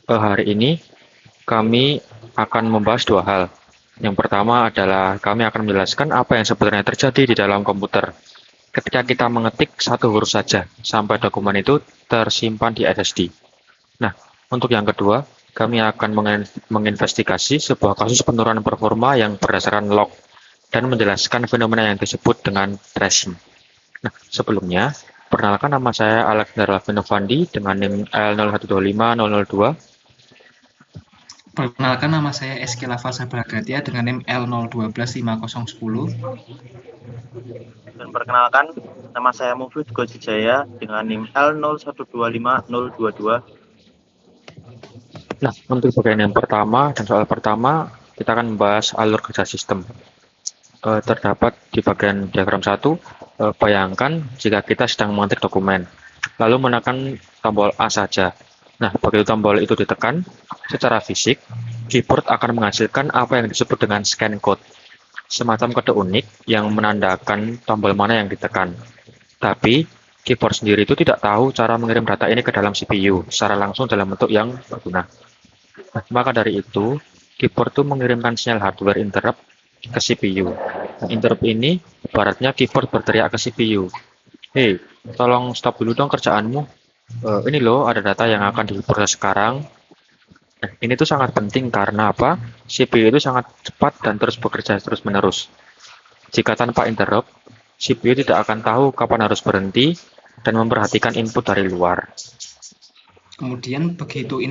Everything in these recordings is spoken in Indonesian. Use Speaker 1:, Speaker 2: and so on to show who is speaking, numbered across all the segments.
Speaker 1: Hari ini kami akan membahas dua hal. Yang pertama adalah kami akan menjelaskan apa yang sebenarnya terjadi di dalam komputer ketika kita mengetik satu huruf saja sampai dokumen itu tersimpan di SSD. Nah, untuk yang kedua, kami akan menginvestigasi sebuah kasus penurunan performa yang berdasarkan log dan menjelaskan fenomena yang disebut dengan tracing. Nah, sebelumnya, perkenalkan nama saya Alexander Alvinovandi dengan NIM L0125-002.
Speaker 2: Perkenalkan nama saya Eski Lava Sabragatia dengan NIM L01250110.
Speaker 3: Dan perkenalkan, nama saya Mufid Gojijaya dengan NIM L0125-022.
Speaker 1: Nah, untuk bagian yang pertama dan soal pertama, kita akan membahas alur kerja sistem. Terdapat di bagian diagram 1, bayangkan jika kita sedang mengetik dokumen, lalu menekan tombol A saja. Nah, begitu tombol itu ditekan, secara fisik, keyboard akan menghasilkan apa yang disebut dengan scan code, semacam kode unik yang menandakan tombol mana yang ditekan. Tapi, keyboard sendiri itu tidak tahu cara mengirim data ini ke dalam CPU secara langsung dalam bentuk yang berguna. Nah, maka dari itu, keyboard itu mengirimkan sinyal hardware interrupt ke CPU. Nah, interrupt ini ibaratnya keyboard berteriak ke CPU. Hei, tolong stop dulu dong kerjaanmu. Ini loh ada data yang akan diproses sekarang. Nah, ini tuh sangat penting karena apa? CPU itu sangat cepat dan terus bekerja terus-menerus. Jika tanpa interrupt, CPU tidak akan tahu kapan harus berhenti dan memperhatikan input dari luar.
Speaker 2: Kemudian begitu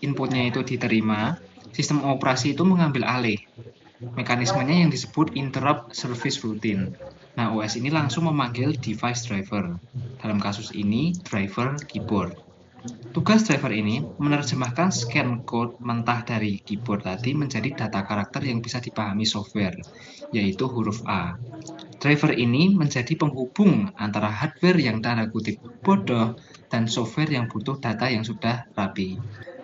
Speaker 2: inputnya itu diterima, sistem operasi itu mengambil alih. Mekanismenya yang disebut interrupt service routine. Nah, OS ini langsung memanggil device driver. Dalam kasus ini, driver keyboard. Tugas driver ini menerjemahkan scan code mentah dari keyboard tadi menjadi data karakter yang bisa dipahami software, yaitu huruf A. Driver ini menjadi penghubung antara hardware yang tanda kutip bodoh dan software yang butuh data yang sudah rapi.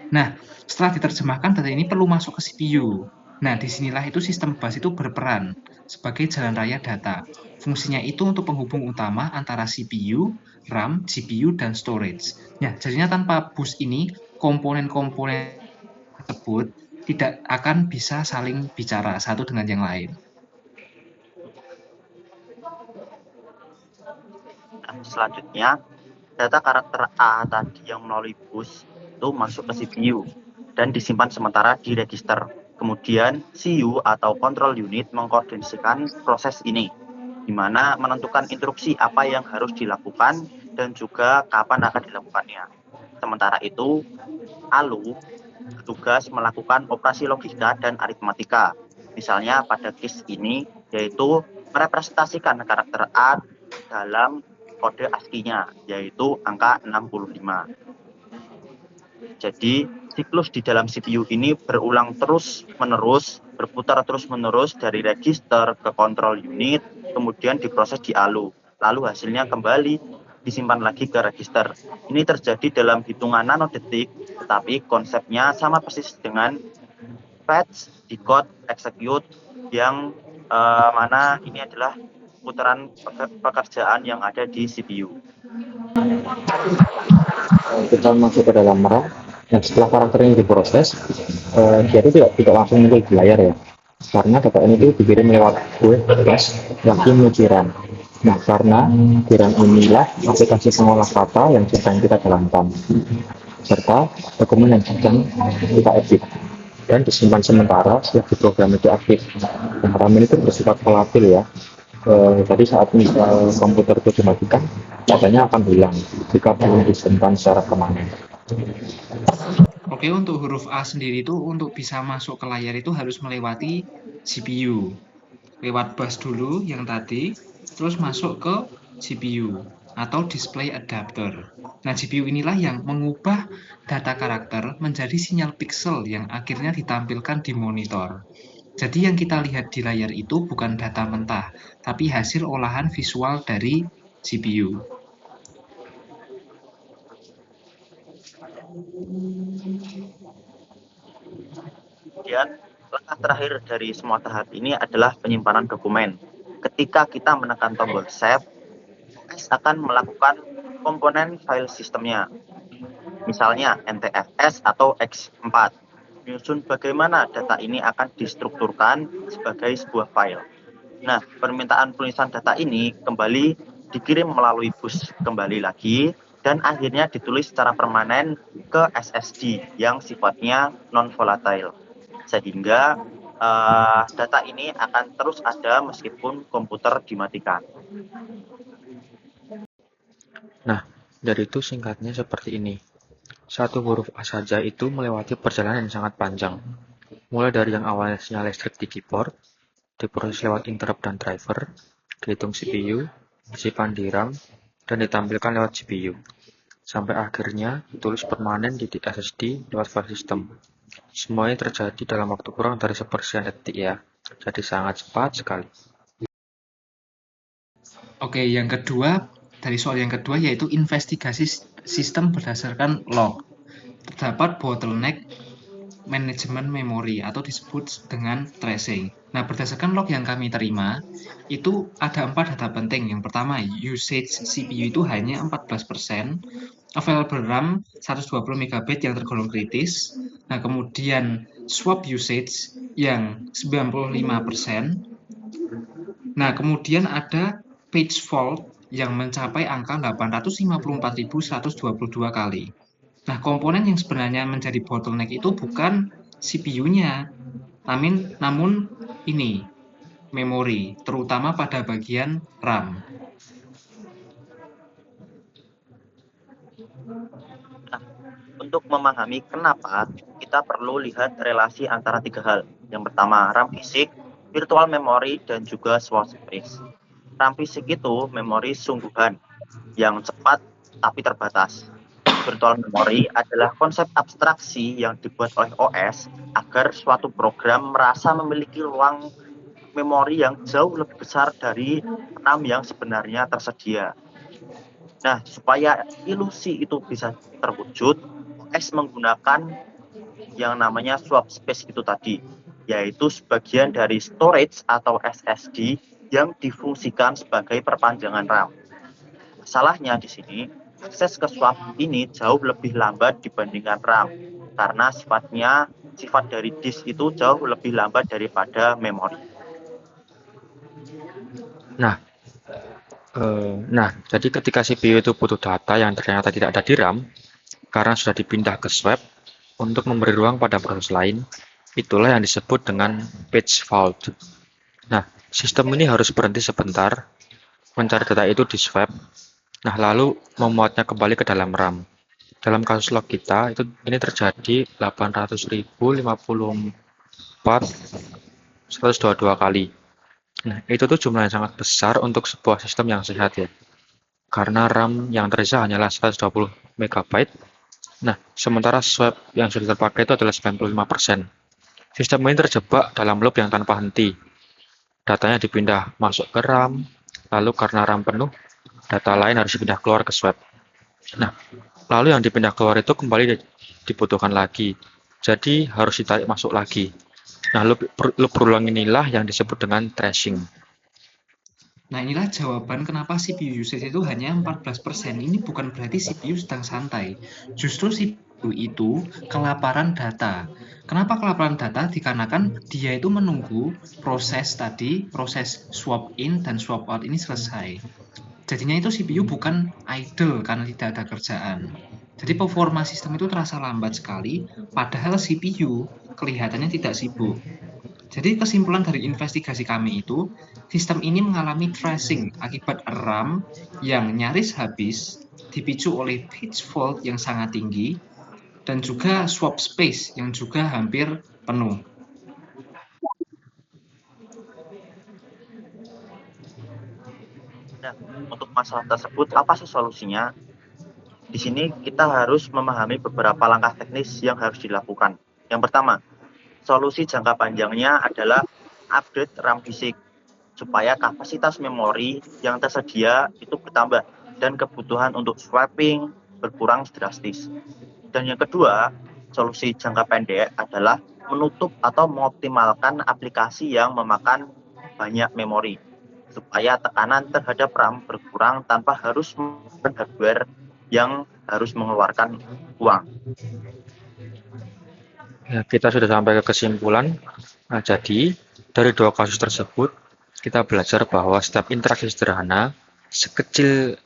Speaker 2: Nah, setelah diterjemahkan, data ini perlu masuk ke CPU. Nah, disinilah itu sistem bus itu berperan sebagai jalan raya data. Fungsinya itu untuk penghubung utama antara CPU, RAM, GPU, dan storage. Ya, jadinya tanpa bus ini, komponen-komponen tersebut tidak akan bisa saling bicara satu dengan yang lain.
Speaker 3: Nah, selanjutnya, data karakter A tadi yang melalui bus itu masuk ke CPU dan disimpan sementara di register. Kemudian CU atau control unit mengkoordinasikan proses ini, di mana menentukan instruksi apa yang harus dilakukan dan juga kapan akan dilakukannya. Sementara itu, ALU bertugas melakukan operasi logika dan aritmatika. Misalnya pada case ini, yaitu merepresentasikan karakter A dalam kode ASCII-nya, yaitu angka 65. Jadi, siklus di dalam CPU ini berulang terus-menerus, berputar terus-menerus dari register ke control unit, kemudian diproses di ALU. Lalu hasilnya kembali disimpan lagi ke register. Ini terjadi dalam hitungan nanodetik, tetapi konsepnya sama persis dengan fetch, decode, execute yang mana ini adalah putaran pekerjaan yang ada di CPU.
Speaker 1: Kita masuk ke dalam RAM, dan setelah karakter ini diproses, dia itu tidak langsung muncul di layar ya, karena data ini itu dikirim lewat web flash lagi menuju RAM. Nah, karena di RAM inilah aplikasi pengolah kata yang sedang kita jalankan, serta dokumen yang sedang kita edit dan disimpan sementara setelah di program itu aktif. Nah, RAM ini itu bersifat volatil ya. Jadi saat misal komputer itu dimatikan, datanya akan hilang jika belum disimpan secara permanen.
Speaker 2: Oke, untuk huruf A sendiri itu untuk bisa masuk ke layar itu harus melewati CPU. Lewat bus dulu yang tadi, terus masuk ke GPU atau display adapter. Nah, GPU inilah yang mengubah data karakter menjadi sinyal pixel yang akhirnya ditampilkan di monitor. Jadi yang kita lihat di layar itu bukan data mentah, tapi hasil olahan visual dari GPU.
Speaker 3: Kemudian, langkah terakhir dari semua tahap ini adalah penyimpanan dokumen. Ketika kita menekan tombol save, OS akan melakukan komponen file sistemnya. misalnya NTFS atau X4. Menyusun bagaimana data ini akan distrukturkan sebagai sebuah file. Nah, permintaan penulisan data ini kembali dikirim melalui bus kembali lagi dan akhirnya ditulis secara permanen ke SSD yang sifatnya non-volatile. Sehingga data ini akan terus ada meskipun komputer dimatikan.
Speaker 1: Nah, dari itu singkatnya seperti ini. Satu huruf A saja itu melewati perjalanan yang sangat panjang. Mulai dari yang awalnya sinyal listrik di keyboard, diproses lewat interrupt dan driver, dihitung CPU, disimpan di RAM, dan ditampilkan lewat GPU. Sampai akhirnya ditulis permanen di SSD lewat file system. Semuanya terjadi dalam waktu kurang dari sepersekian detik ya. Jadi sangat cepat sekali.
Speaker 2: Oke, yang kedua, dari soal yang kedua yaitu investigasi sistem berdasarkan log. Terdapat bottleneck manajemen memori atau disebut dengan tracing. Nah, berdasarkan log yang kami terima, itu ada 4 data penting. Yang pertama, usage CPU itu hanya 14%, available RAM 120 MB yang tergolong kritis. Nah, kemudian swap usage yang 95%. Nah, kemudian ada page fault yang mencapai angka 854.122 kali. Nah, komponen yang sebenarnya menjadi bottleneck itu bukan CPU-nya, namun ini, memori, terutama pada bagian RAM.
Speaker 3: Nah, untuk memahami kenapa, kita perlu lihat relasi antara 3 hal. Yang pertama, RAM fisik, virtual memory, dan juga swap space. RAM fisik itu memori sungguhan yang cepat tapi terbatas. Virtual memory adalah konsep abstraksi yang dibuat oleh OS agar suatu program merasa memiliki ruang memori yang jauh lebih besar dari RAM yang sebenarnya tersedia. Nah, supaya ilusi itu bisa terwujud, OS menggunakan yang namanya swap space itu tadi, yaitu sebagian dari storage atau SSD yang difungsikan sebagai perpanjangan RAM. Masalahnya di sini, akses ke swap ini jauh lebih lambat dibandingkan RAM, karena sifat dari disk itu jauh lebih lambat daripada memori.
Speaker 1: Nah, jadi ketika CPU itu butuh data yang ternyata tidak ada di RAM, karena sudah dipindah ke swap untuk memberi ruang pada proses lain, itulah yang disebut dengan page fault. Nah, sistem ini harus berhenti sebentar, mencari data itu di swap, nah lalu memuatnya kembali ke dalam RAM. Dalam kasus log kita, ini terjadi 800.054.122 kali. Nah, itu tuh jumlah yang sangat besar untuk sebuah sistem yang sehat ya. Karena RAM yang terisa hanyalah 120 MB. Nah, sementara swap yang sudah terpakai itu adalah 95%. Sistem ini terjebak dalam loop yang tanpa henti. Datanya dipindah masuk ke RAM, lalu karena RAM penuh, data lain harus dipindah keluar ke swap. Nah, lalu yang dipindah keluar itu kembali dibutuhkan lagi. Jadi harus ditarik masuk lagi. Nah, loop berulang inilah yang disebut dengan tracing.
Speaker 2: Nah, inilah jawaban kenapa CPU usage itu hanya 14%. Ini bukan berarti CPU sedang santai. Justru CPU itu kelaparan data. Kenapa kelaparan data? Dikarenakan dia itu menunggu proses swap in dan swap out ini selesai. Jadinya itu CPU bukan idle karena tidak ada kerjaan. Jadi performa sistem itu terasa lambat sekali, padahal CPU kelihatannya tidak sibuk. Jadi kesimpulan dari investigasi kami itu, sistem ini mengalami tracing akibat RAM yang nyaris habis, dipicu oleh page fault yang sangat tinggi, dan juga swap space yang juga hampir penuh.
Speaker 3: Nah, untuk masalah tersebut, apa sih solusinya? Di sini kita harus memahami beberapa langkah teknis yang harus dilakukan. Yang pertama, solusi jangka panjangnya adalah upgrade RAM fisik supaya kapasitas memori yang tersedia itu bertambah dan kebutuhan untuk swapping berkurang drastis. Dan yang kedua, solusi jangka pendek adalah menutup atau mengoptimalkan aplikasi yang memakan banyak memori supaya tekanan terhadap RAM berkurang tanpa harus menggunakan hardware yang harus mengeluarkan uang.
Speaker 1: Ya, kita sudah sampai ke kesimpulan. Nah, jadi dari dua kasus tersebut kita belajar bahwa setiap interaksi sederhana sekecil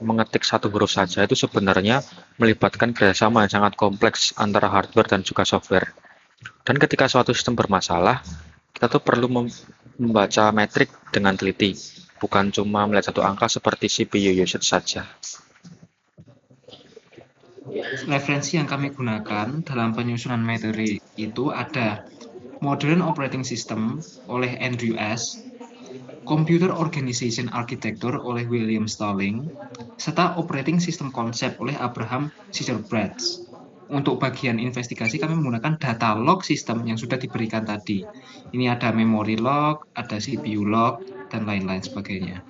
Speaker 1: mengetik satu huruf saja itu sebenarnya melibatkan kerjasama yang sangat kompleks antara hardware dan juga software. Dan ketika suatu sistem bermasalah, kita tuh perlu membaca metrik dengan teliti, bukan cuma melihat satu angka seperti CPU usage saja.
Speaker 2: Referensi yang kami gunakan dalam penyusunan materi itu ada Modern Operating System oleh Andrew S., Computer Organization Architecture oleh William Stalling, serta Operating System Concept oleh Abraham Siderbratz. Untuk bagian investigasi kami menggunakan data log sistem yang sudah diberikan tadi. Ini ada memory log, ada CPU log, dan lain-lain sebagainya.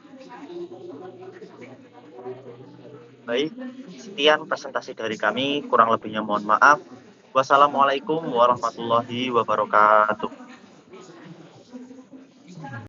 Speaker 3: Baik, sekian presentasi dari kami, kurang lebihnya mohon maaf. Wassalamualaikum warahmatullahi wabarakatuh.